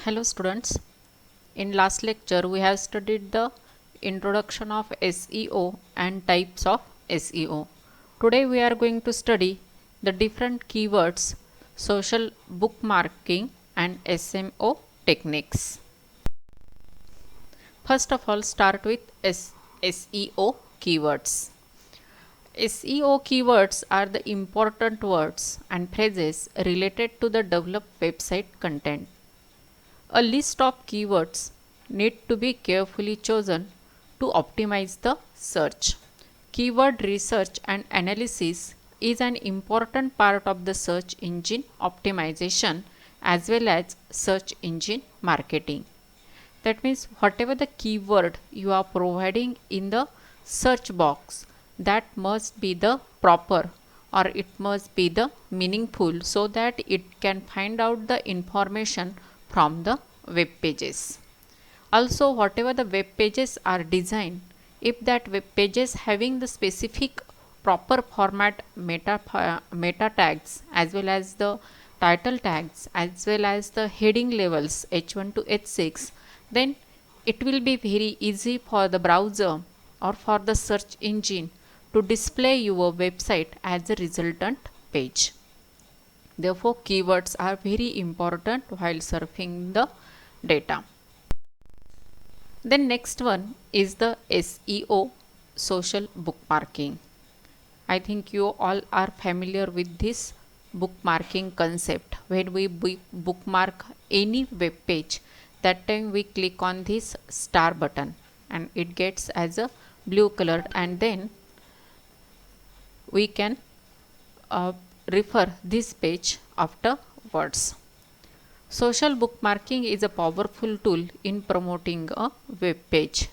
Hello students, in last lecture we have studied the introduction of SEO and types of SEO. Today we are going to study the different keywords, social bookmarking and SMO techniques. First of all, start with SEO keywords. SEO keywords are the important words and phrases related to the developed website content. A list of keywords need to be carefully chosen to optimize the search. Keyword research and analysis is an important part of the search engine optimization as well as search engine marketing. That means whatever the keyword you are providing in the search box, that must be the proper or it must be the meaningful so that it can find out the information from the web pages. Also, whatever the web pages are designed, if that web pages having the specific proper format meta tags as well as the title tags as well as the heading levels H1 to H6, then it will be very easy for the browser or for the search engine to display your website as a resultant page. Therefore, keywords are very important while surfing the data. Then next one is the SEO, social bookmarking. I think you all are familiar with this bookmarking concept. When we bookmark any web page, that time we click on this star button and it gets as a blue color, and then we can refer this page afterwards. Social bookmarking is a powerful tool in promoting a web page.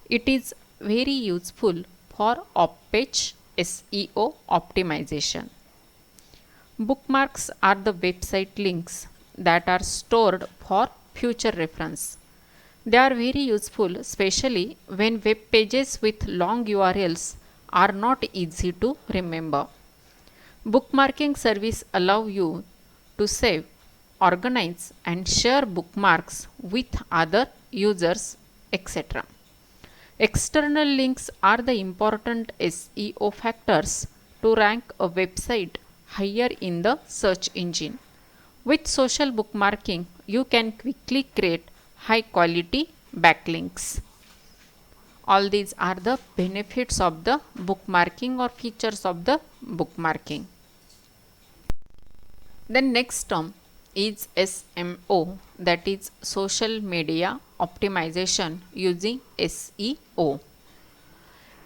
It is very useful for off-page SEO optimization. Bookmarks are the website links that are stored for future reference. They are very useful, especially when web pages with long URLs are not easy to remember. Bookmarking service allow you to save, organize and share bookmarks with other users, etc. External links are the important SEO factors to rank a website higher in the search engine. With social bookmarking, you can quickly create high quality backlinks. All these are the benefits of the bookmarking or features of the bookmarking. The next term is SMO, that is social media optimization using SEO.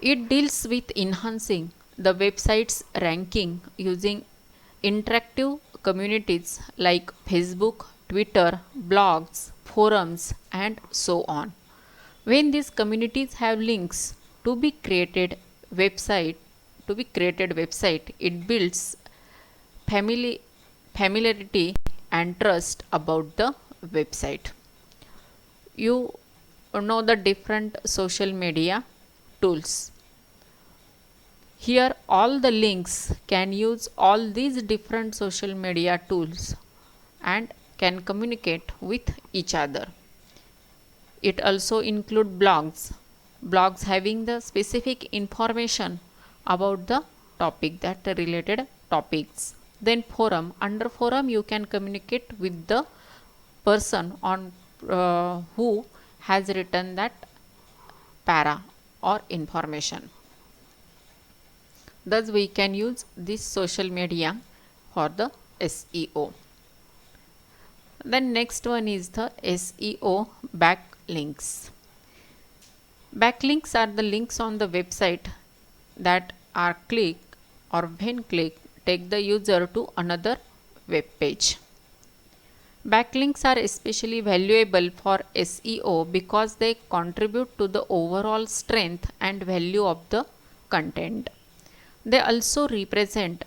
It deals with enhancing the website's ranking using interactive communities like Facebook, Twitter, blogs, forums and so on. When these communities have links to be created website, it builds familiarity and trust about the website. You know the different social media tools. Here all the links can use all these different social media tools and can communicate with each other. It also include blogs having the specific information about the topic, that related topics. Then forum, under forum you can communicate with the person on who has written that para or information. Thus we can use this social media for the SEO. Then next one is the SEO backlinks. Backlinks are the links on the website that are clicked or when clicked take the user to another web page. Backlinks are especially valuable for SEO because they contribute to the overall strength and value of the content. They also represent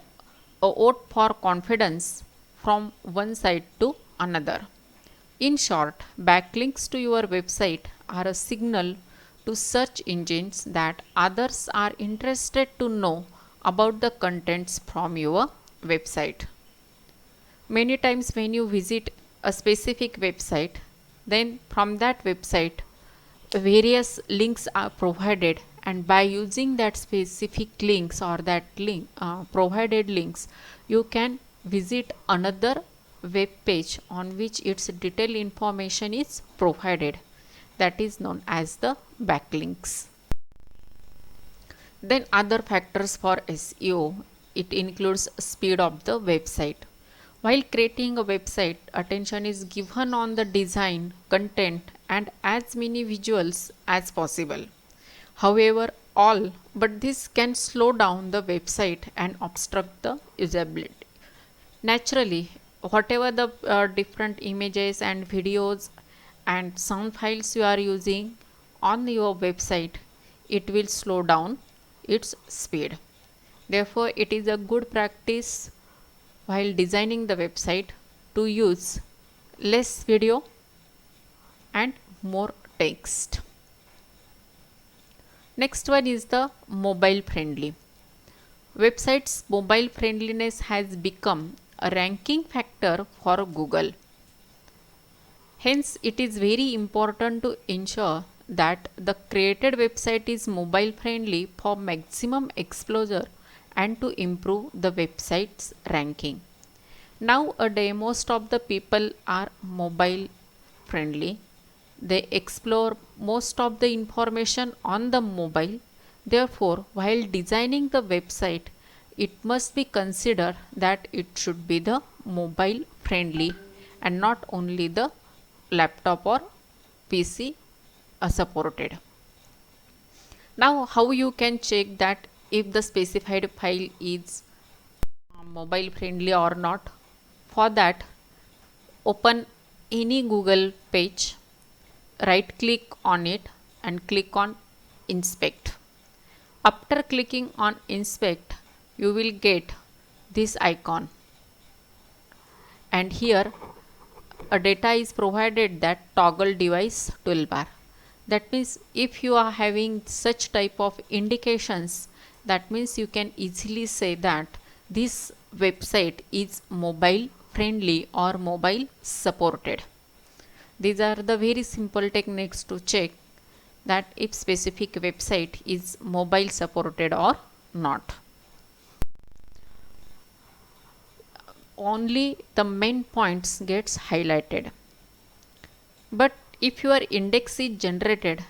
a vote for confidence from one site to another. In short, backlinks to your website are a signal to search engines that others are interested to know about the contents from your website. Many times when you visit a specific website, Then from that website various links are provided, and by using that specific links or that link provided links, you can visit another web page on which its detailed information is provided. That is known as the backlinks. Then other factors for SEO, it includes speed of the website. While creating a website, attention is given on the design, content and as many visuals as possible. However, all but this can slow down the website and obstruct the usability. Naturally, whatever the different images and videos and sound files you are using on your website, it will slow down its speed. Therefore, it is a good practice while designing the website to use less video and more text. Next one is the mobile friendly. Websites mobile friendliness has become a ranking factor for Google. Hence, it is very important to ensure that the created website is mobile friendly for maximum exposure and to improve the website's ranking. Nowadays, most of the people are mobile friendly. They explore most of the information on the mobile. Therefore, while designing the website, it must be considered that it should be the mobile friendly and not only the laptop or PC supported. Now, how you can check that if the specified file is mobile friendly or not? For that, open any Google page, right click on it and click on inspect. After clicking on inspect, you will get this icon, and here a data is provided that toggle device toolbar. That means if you are having such type of indications, that means you can easily say that this website is mobile friendly or mobile supported. These are the very simple techniques to check that if specific website is mobile supported or not. Only the main points gets highlighted. But if your index is generated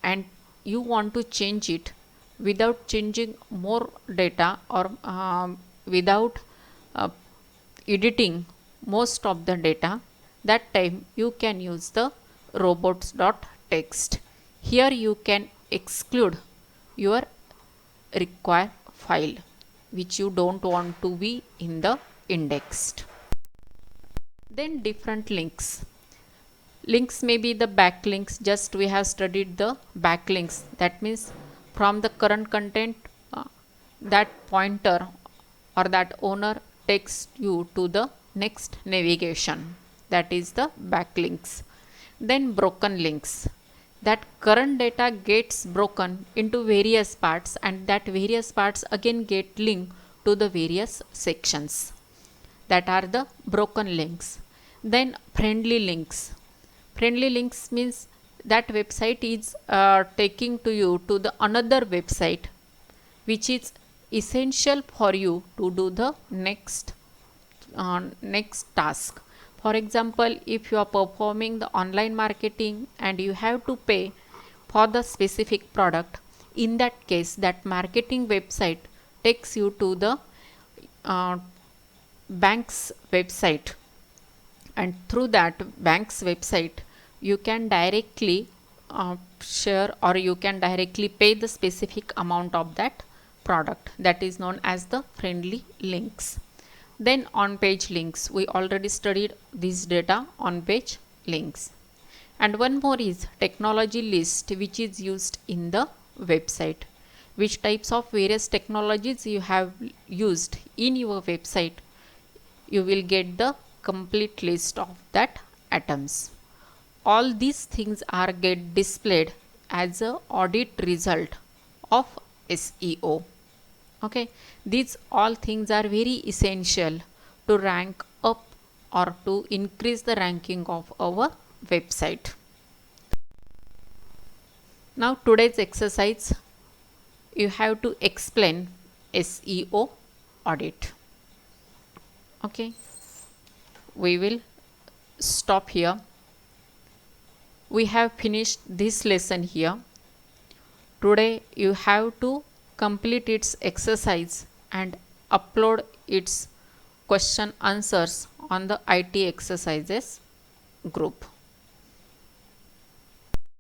and you want to change it without changing more data or without uh, editing most of the data, that time you can use the robots.txt. Here you can exclude your required file which you don't want to be in the indexed. Then different links. Links may be the backlinks. Just we have studied the backlinks. That means from the current content, that pointer or that owner takes you to the next navigation. That is the backlinks. Then broken links. That current data gets broken into various parts, and that various parts again get linked to the various sections. That are the broken links. Then friendly links. Friendly links means that website is taking to you to the another website which is essential for you to do the next task. For example, if you are performing the online marketing and you have to pay for the specific product, in that case that marketing website takes you to the bank's website, and through that bank's website you can directly share or you can directly pay the specific amount of that product. That is known as the friendly links. Then on page links, we already studied this data on page links. And one more is technology list, which is used in the website. Which types of various technologies you have used in your website, you will get the complete list of that items. All these things are get displayed as a audit result of SEO. Okay, these all things are very essential to rank up or to increase the ranking of our website. Now today's exercise, you have to explain SEO audit. Okay, we will stop here. We have finished this lesson here. Today you have to complete its exercise and upload its question answers on the IT exercises group.